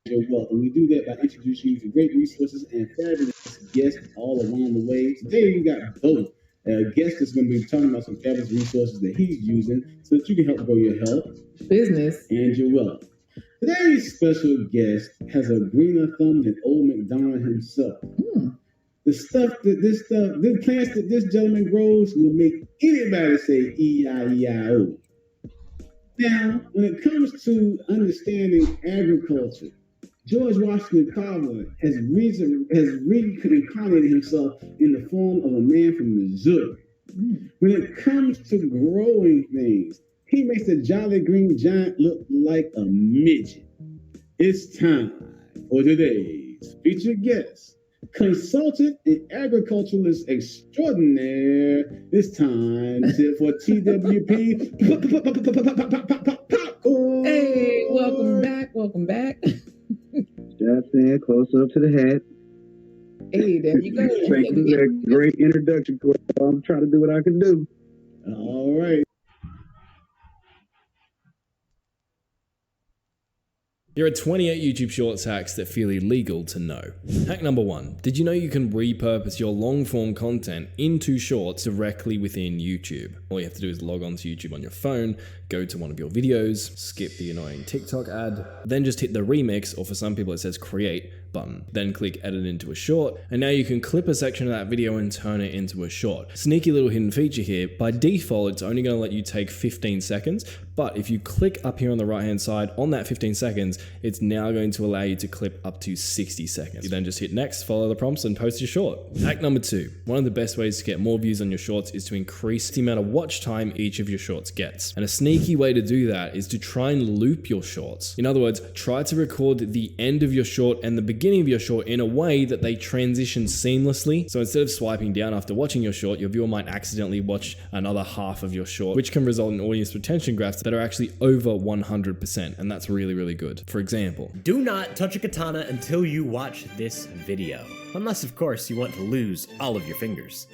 your wealth. And we do that by introducing you to great resources and fabulous guests all along the way. Today we got both. A guest is going to be talking about some fabulous resources that he's using so that you can help grow your health, business, and your wealth. Today's special guest has a greener thumb than old MacDonald himself. The plants that this gentleman grows will make anybody say E-I-E-I-O. Now, when it comes to understanding agriculture, George Washington Carver has reincarnated himself in the form of a man from Missouri. When it comes to growing things, he makes a jolly green giant look like a midget. It's time for today's featured guest, consultant and agriculturalist extraordinaire. It's time for TWP popcorn. Hey, welcome back. Just in, close up to the hat. Hey, there you go. Thank you for that great introduction. I'm trying to do what I can do. All right. Here are 28 YouTube Shorts hacks that feel illegal to know. Hack number 1. Did you know you can repurpose your long form content into shorts directly within YouTube? All you have to do is log on to YouTube on your phone, go to one of your videos, skip the annoying TikTok ad, then just hit the remix, or for some people it says create button. Then click edit into a short, and now you can clip a section of that video and turn it into a short. Sneaky little hidden feature here. By default, it's only going to let you take 15 seconds, but if you click up here on the right hand side on that 15 seconds, it's now going to allow you to clip up to 60 seconds. You then just hit next, follow the prompts, and post your short. Hack number 2. One of the best ways to get more views on your shorts is to increase the amount of watch time each of your shorts gets. And a sneaky way to do that is to try and loop your shorts. In other words, try to record the end of your short and the beginning of your short in a way that they transition seamlessly. So instead of swiping down after watching your short, your viewer might accidentally watch another half of your short, which can result in audience retention graphs that are actually over 100%. And that's really, really good. For example, do not touch a katana until you watch this video. Unless, of course, you want to lose all of your fingers.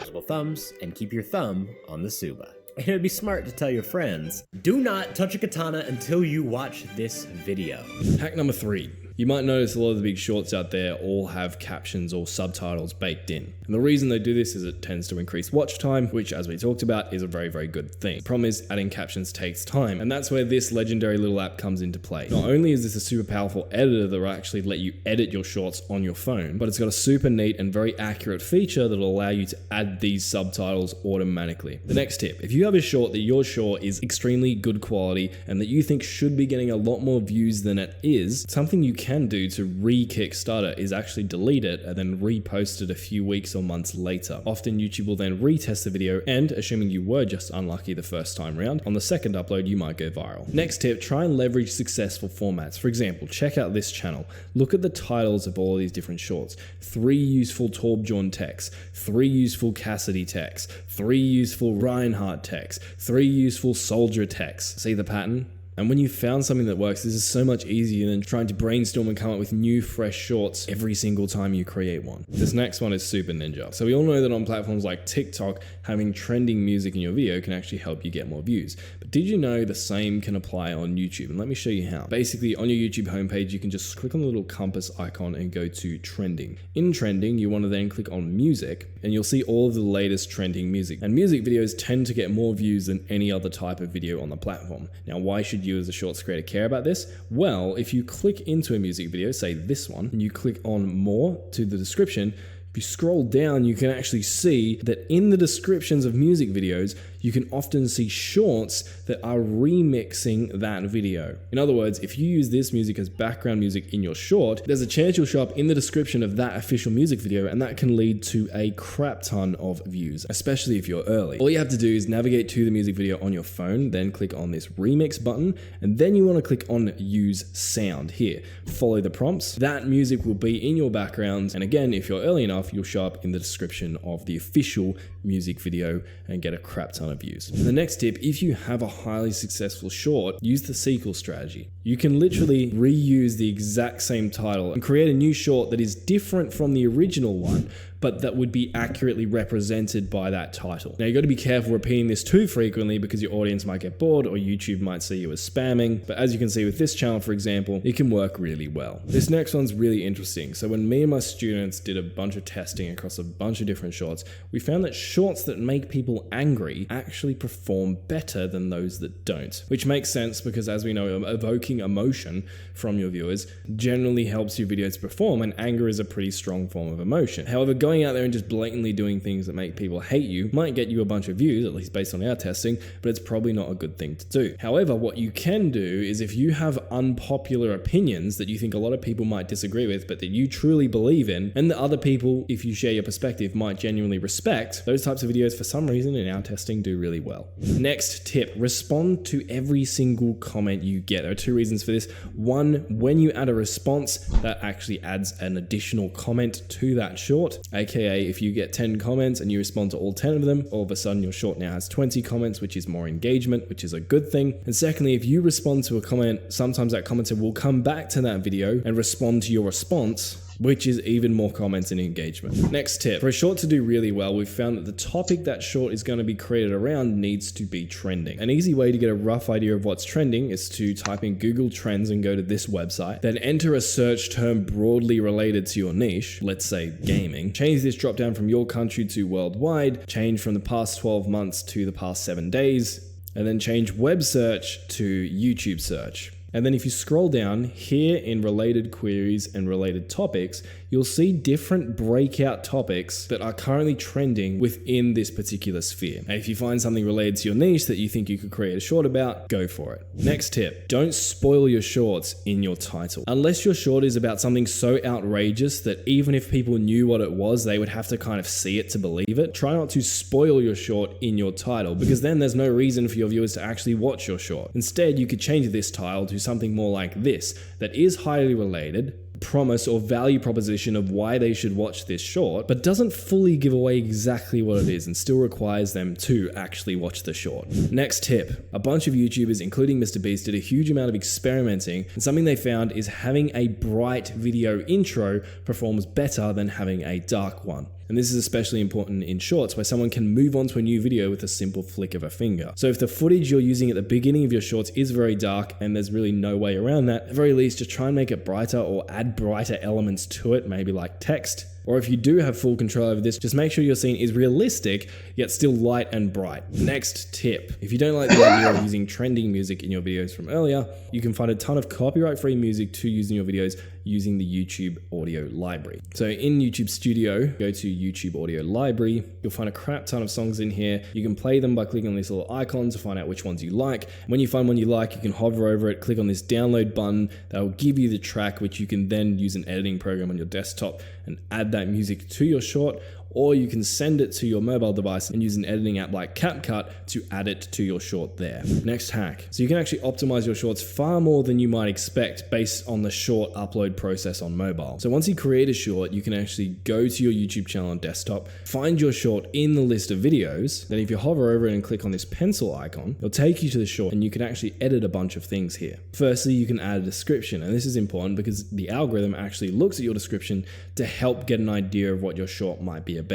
Little thumbs, and keep your thumb on the Suba. And it would be smart to tell your friends, do not touch a katana until you watch this video. Hack number 3. You might notice a lot of the big shorts out there all have captions or subtitles baked in. And the reason they do this is it tends to increase watch time, which, as we talked about, is a very, very good thing. The problem is adding captions takes time, and that's where this legendary little app comes into play. Not only is this a super powerful editor that will actually let you edit your shorts on your phone, but it's got a super neat and very accurate feature that will allow you to add these subtitles automatically. The next tip, if you have a short that you're sure is extremely good quality and that you think should be getting a lot more views than it is, something you can do to re-Kickstarter is actually delete it and then repost it a few weeks or months later. Often YouTube will then retest the video, and assuming you were just unlucky the first time round, on the second upload you might go viral. Next tip, try and leverage successful formats. For example, check out this channel. Look at the titles of all of these different shorts. 3 useful Torbjorn texts, 3 useful Cassidy texts, 3 useful Reinhardt texts, 3 useful Soldier texts. See the pattern? And when you've found something that works, this is so much easier than trying to brainstorm and come up with new, fresh shorts every single time you create one. This next one is super ninja. So we all know that on platforms like TikTok, having trending music in your video can actually help you get more views. But did you know the same can apply on YouTube? And let me show you how. Basically, on your YouTube homepage, you can just click on the little compass icon and go to trending. In trending, you want to then click on music, and you'll see all of the latest trending music. And music videos tend to get more views than any other type of video on the platform. Now, why should you as a shorts creator care about this? Well, if you click into a music video, say this one, and you click on more to the description, if you scroll down, you can actually see that in the descriptions of music videos, you can often see shorts that are remixing that video. In other words, if you use this music as background music in your short, there's a chance you'll show up in the description of that official music video, and that can lead to a crap ton of views, especially if you're early. All you have to do is navigate to the music video on your phone, then click on this remix button, and then you want to click on use sound here. Follow the prompts. That music will be in your background, and again, if you're early enough, you'll show up in the description of the official music video and get a crap ton of views. The next tip, if you have a highly successful short, use the sequel strategy. You can literally reuse the exact same title and create a new short that is different from the original one, but that would be accurately represented by that title. Now you got to be careful repeating this too frequently because your audience might get bored or YouTube might see you as spamming. But as you can see with this channel, for example, it can work really well. This next one's really interesting. So when me and my students did a bunch of testing across a bunch of different shorts, we found that shorts that make people angry actually perform better than those that don't, which makes sense because, as we know, evoking emotion from your viewers generally helps your videos perform, and anger is a pretty strong form of emotion. However, going out there and just blatantly doing things that make people hate you might get you a bunch of views, at least based on our testing, but it's probably not a good thing to do. However, what you can do is, if you have unpopular opinions that you think a lot of people might disagree with, but that you truly believe in, and that other people, if you share your perspective, might genuinely respect, those types of videos for some reason in our testing do really well. Next tip, respond to every single comment you get. There are two reasons for this. One, when you add a response, that actually adds an additional comment to that short. AKA, if you get 10 comments and you respond to all 10 of them, all of a sudden your short now has 20 comments, which is more engagement, which is a good thing. And secondly, if you respond to a comment, sometimes that commenter will come back to that video and respond to your response, which is even more comments and engagement. Next tip, for a short to do really well, we've found that the topic that short is going to be created around needs to be trending. An easy way to get a rough idea of what's trending is to type in Google Trends and go to this website, then enter a search term broadly related to your niche, let's say gaming, change this drop down from your country to worldwide, change from the past 12 months to the past 7 days, and then change web search to YouTube search. And then if you scroll down here in related queries and related topics, you'll see different breakout topics that are currently trending within this particular sphere. And if you find something related to your niche that you think you could create a short about, go for it. Next tip, don't spoil your shorts in your title. Unless your short is about something so outrageous that even if people knew what it was, they would have to kind of see it to believe it, try not to spoil your short in your title, because then there's no reason for your viewers to actually watch your short. Instead, you could change this title to something more like this, that is highly related, promise or value proposition of why they should watch this short, but doesn't fully give away exactly what it is and still requires them to actually watch the short. Next tip, a bunch of YouTubers, including Mr. Beast, did a huge amount of experimenting, and something they found is having a bright video intro performs better than having a dark one. And this is especially important in shorts where someone can move on to a new video with a simple flick of a finger. So if the footage you're using at the beginning of your shorts is very dark and there's really no way around that, at the very least, just try and make it brighter or add brighter elements to it, maybe like text. Or if you do have full control over this, just make sure your scene is realistic, yet still light and bright. Next tip, if you don't like the idea of using trending music in your videos from earlier, you can find a ton of copyright-free music to use in your videos using the YouTube audio library. So in YouTube Studio, go to YouTube audio library, you'll find a crap ton of songs in here. You can play them by clicking on this little icon to find out which ones you like. When you find one you like, you can hover over it, click on this download button, that will give you the track, which you can then use an editing program on your desktop and add that music to your short, or you can send it to your mobile device and use an editing app like CapCut to add it to your short there. Next hack. So you can actually optimize your shorts far more than you might expect based on the short upload process on mobile. So once you create a short, you can actually go to your YouTube channel on desktop, find your short in the list of videos. Then if you hover over it and click on this pencil icon, it'll take you to the short and you can actually edit a bunch of things here. Firstly, you can add a description, and this is important because the algorithm actually looks at your description to help get an idea of what your short might be about.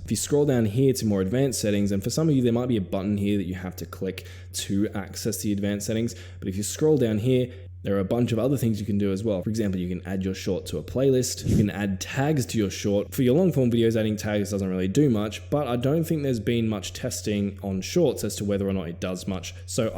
If you scroll down here to more advanced settings, and for some of you there might be a button here that you have to click to access the advanced settings, but if you scroll down here, there are a bunch of other things you can do as well. For example, you can add your short to a playlist. You can add tags to your short. For your long form videos, adding tags doesn't really do much, but I don't think there's been much testing on shorts as to whether or not it does much. So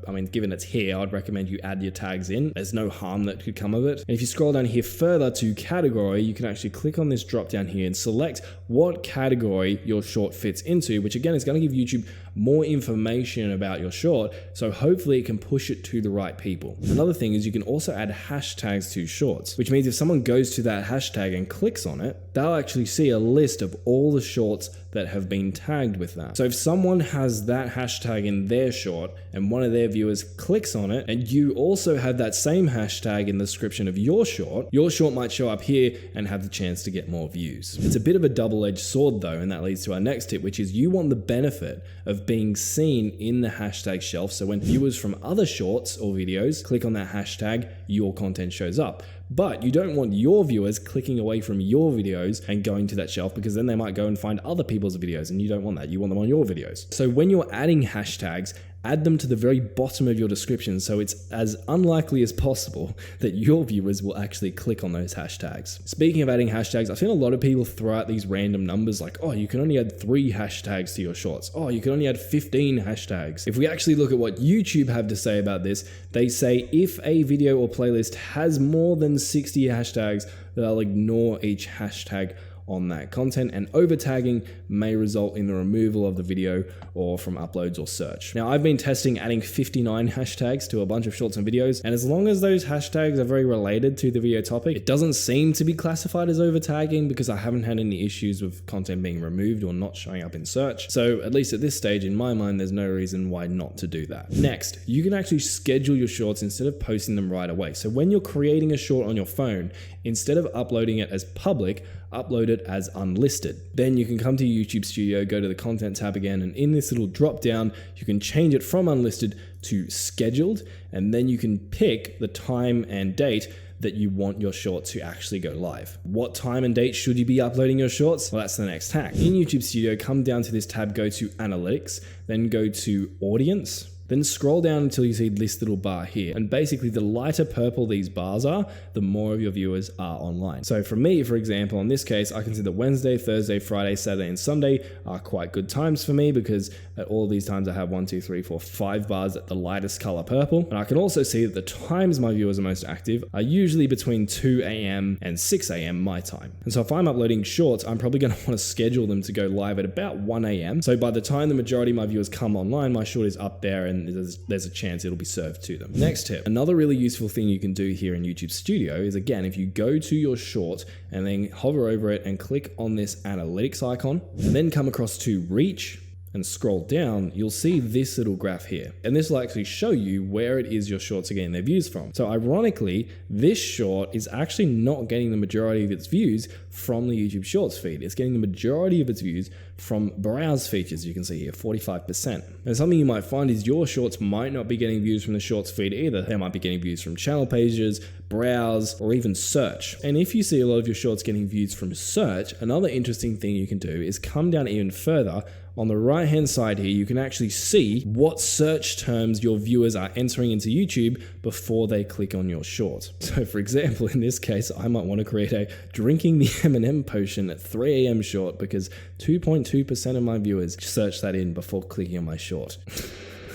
I mean, given it's here, I'd recommend you add your tags in. There's no harm that could come of it. And if you scroll down here further to category, you can actually click on this drop down here and select what category your short fits into, which again is going to give YouTube more information about your short, so hopefully it can push it to the right people. Another thing is you can also add hashtags to shorts, which means if someone goes to that hashtag and clicks on it, they'll actually see a list of all the shorts that have been tagged with that. So if someone has that hashtag in their short and one of their viewers clicks on it and you also have that same hashtag in the description of your short might show up here and have the chance to get more views. It's a bit of a double-edged sword though, and that leads to our next tip, which is you want the benefit of being seen in the hashtag shelf. So when viewers from other shorts or videos click on that hashtag, your content shows up. But you don't want your viewers clicking away from your videos and going to that shelf, because then they might go and find other people's videos, and you don't want that. You want them on your videos. So when you're adding hashtags, add them to the very bottom of your description, so it's as unlikely as possible that your viewers will actually click on those hashtags. Speaking of adding hashtags, I've seen a lot of people throw out these random numbers like, oh, you can only add 3 hashtags to your shorts. Oh, you can only add 15 hashtags. If we actually look at what YouTube have to say about this, they say if a video or playlist has more than 60 hashtags, they'll ignore each hashtag on that content, and over tagging may result in the removal of the video or from uploads or search. Now, I've been testing adding 59 hashtags to a bunch of shorts and videos, and as long as those hashtags are very related to the video topic, it doesn't seem to be classified as over tagging because I haven't had any issues with content being removed or not showing up in search. So at least at this stage, in my mind, there's no reason why not to do that. Next, you can actually schedule your shorts instead of posting them right away. So when you're creating a short on your phone, instead of uploading it as public, upload it as unlisted. Then you can come to YouTube Studio, go to the content tab again, and in this little drop down, you can change it from unlisted to scheduled, and then you can pick the time and date that you want your short to actually go live. What time and date should you be uploading your shorts? Well, that's the next hack. In YouTube Studio, come down to this tab, go to Analytics, then go to Audience, then scroll down until you see this little bar here. And basically the lighter purple these bars are, the more of your viewers are online. So for me, for example, in this case, I can see that Wednesday, Thursday, Friday, Saturday, and Sunday are quite good times for me because at all these times I have 1, 2, 3, 4, 5 bars at the lightest color purple. And I can also see that the times my viewers are most active are usually between 2 a.m. and 6 a.m. my time. And so if I'm uploading shorts, I'm probably gonna wanna schedule them to go live at about 1 a.m. So by the time the majority of my viewers come online, my short is up there and there's a chance it'll be served to them. Next tip, another really useful thing you can do here in YouTube Studio is, again, if you go to your short and then hover over it and click on this analytics icon and then come across to reach and scroll down, you'll see this little graph here. And this will actually show you where it is your shorts are getting their views from. So ironically, this short is actually not getting the majority of its views from the YouTube Shorts feed. It's getting the majority of its views from browse features, you can see here, 45%. And something you might find is your shorts might not be getting views from the Shorts feed either. They might be getting views from channel pages, browse, or even search. And if you see a lot of your shorts getting views from search, another interesting thing you can do is come down even further. On the right hand side here, you can actually see what search terms your viewers are entering into YouTube before they click on your short. So for example, in this case, I might want to create a drinking the M&M potion at 3 a.m. short because 2.2% of my viewers search that in before clicking on my short.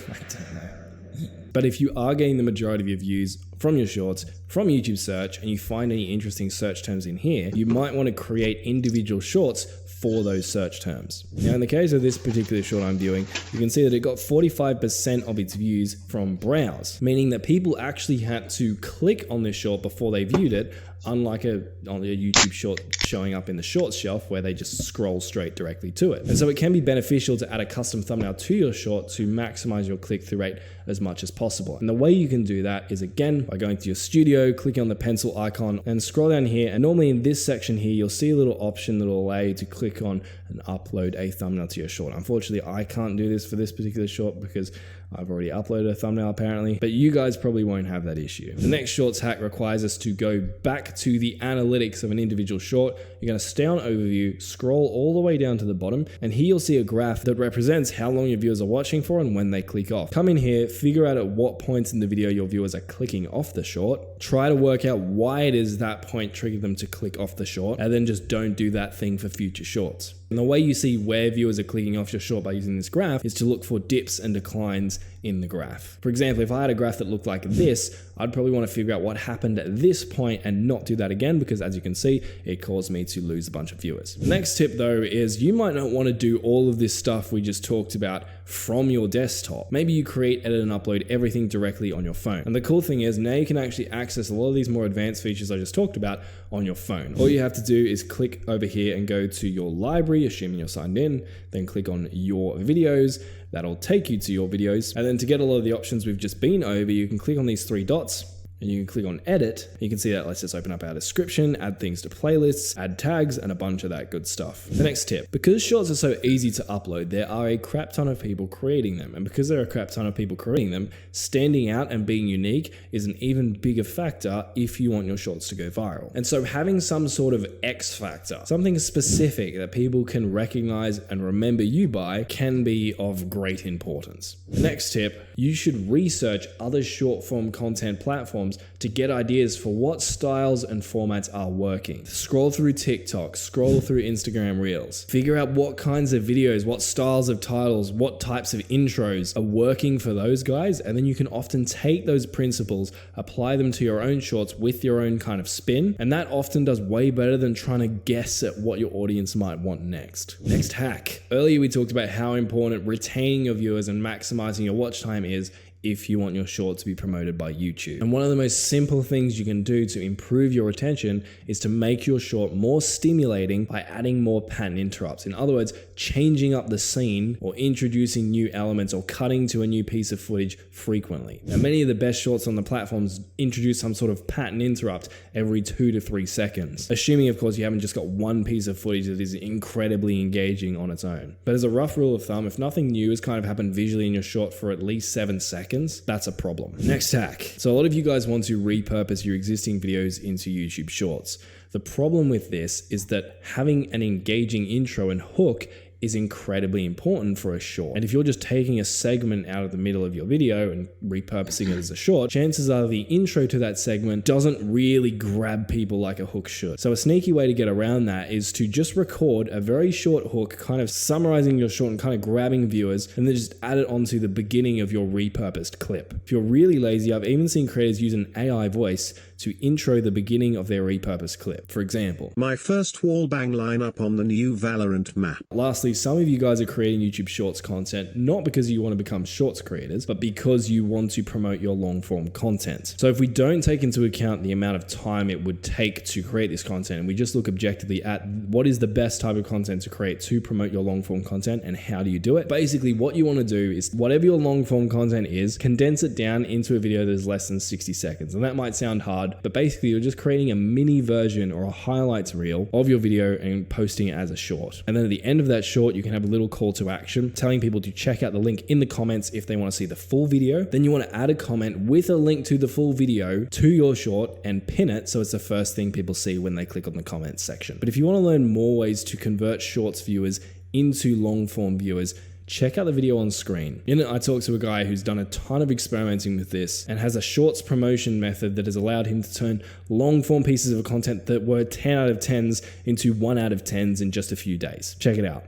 I don't know. But if you are getting the majority of your views from your shorts, from YouTube search, and you find any interesting search terms in here, you might want to create individual shorts for those search terms. Now, in the case of this particular short I'm viewing, you can see that it got 45% of its views from browse, meaning that people actually had to click on this short before they viewed it, unlike on a YouTube short showing up in the shorts shelf where they just scroll straight directly to it. And so it can be beneficial to add a custom thumbnail to your short to maximize your click-through rate as much as possible. And the way you can do that is, again, by going to your studio, clicking on the pencil icon and scroll down here. And normally in this section here, you'll see a little option that will allow you to click on and upload a thumbnail to your short. Unfortunately, I can't do this for this particular short because I've already uploaded a thumbnail apparently, but you guys probably won't have that issue. The next shorts hack requires us to go back to the analytics of an individual short. You're going to stay on overview, scroll all the way down to the bottom, and here you'll see a graph that represents how long your viewers are watching for and when they click off. Come in here, figure out at what points in the video your viewers are clicking off the short, try to work out why it is that point triggered them to click off the short, and then just don't do that thing for future shorts. And the way you see where viewers are clicking off your short by using this graph is to look for dips and declines in the graph. For example, if I had a graph that looked like this, I'd probably want to figure out what happened at this point and not do that again, because as you can see, it caused me to lose a bunch of viewers. The next tip though is you might not want to do all of this stuff we just talked about from your desktop. Maybe you create, edit, and upload everything directly on your phone. And the cool thing is now you can actually access a lot of these more advanced features I just talked about on your phone. All you have to do is click over here and go to your library, assuming you're signed in, then click on your videos. That'll take you to your videos. And then to get a lot of the options we've just been over, you can click on these three dots and you can click on edit. You can see that lets us open up our description, add things to playlists, add tags, and a bunch of that good stuff. The next tip, because shorts are so easy to upload, there are a crap ton of people creating them. And because there are a crap ton of people creating them, standing out and being unique is an even bigger factor if you want your shorts to go viral. And so having some sort of X factor, something specific that people can recognize and remember you by, can be of great importance. The next tip, you should research other short form content platforms to get ideas for what styles and formats are working. Scroll through TikTok, scroll through Instagram Reels, figure out what kinds of videos, what styles of titles, what types of intros are working for those guys, and then you can often take those principles, apply them to your own shorts with your own kind of spin, and that often does way better than trying to guess at what your audience might want next. Next hack. Earlier we talked about how important retaining your viewers and maximizing your watch time is if you want your short to be promoted by YouTube. And one of the most simple things you can do to improve your retention is to make your short more stimulating by adding more pattern interrupts. In other words, changing up the scene or introducing new elements or cutting to a new piece of footage frequently. Now, many of the best shorts on the platforms introduce some sort of pattern interrupt every 2 to 3 seconds, assuming of course you haven't just got one piece of footage that is incredibly engaging on its own. But as a rough rule of thumb, if nothing new has kind of happened visually in your short for at least 7 seconds, that's a problem. Next hack. So a lot of you guys want to repurpose your existing videos into YouTube Shorts. The problem with this is that having an engaging intro and hook is incredibly important for a short. And if you're just taking a segment out of the middle of your video and repurposing it as a short, chances are the intro to that segment doesn't really grab people like a hook should. So a sneaky way to get around that is to just record a very short hook, kind of summarizing your short and kind of grabbing viewers, and then just add it onto the beginning of your repurposed clip. If you're really lazy, I've even seen creators use an AI voice to intro the beginning of their repurposed clip. For example, my first wallbang lineup on the new Valorant map. Lastly, some of you guys are creating YouTube Shorts content, not because you want to become Shorts creators, but because you want to promote your long form content. So if we don't take into account the amount of time it would take to create this content, and we just look objectively at what is the best type of content to create to promote your long form content and how do you do it, basically what you want to do is whatever your long form content is, condense it down into a video that is less than 60 seconds. And that might sound hard, but basically you're just creating a mini version or a highlights reel of your video and posting it as a short. And then at the end of that short, you can have a little call to action telling people to check out the link in the comments if they want to see the full video. Then you want to add a comment with a link to the full video to your short and pin it so it's the first thing people see when they click on the comments section. But if you want to learn more ways to convert shorts viewers into long form viewers, check out the video on screen. In it, I talked to a guy who's done a ton of experimenting with this and has a shorts promotion method that has allowed him to turn long form pieces of content that were 10 out of 10s into 1 out of 10s in just a few days. Check it out.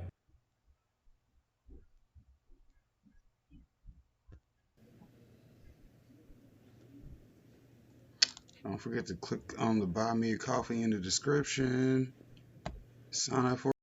Don't forget to click on the Buy Me a Coffee in the description. Sign up for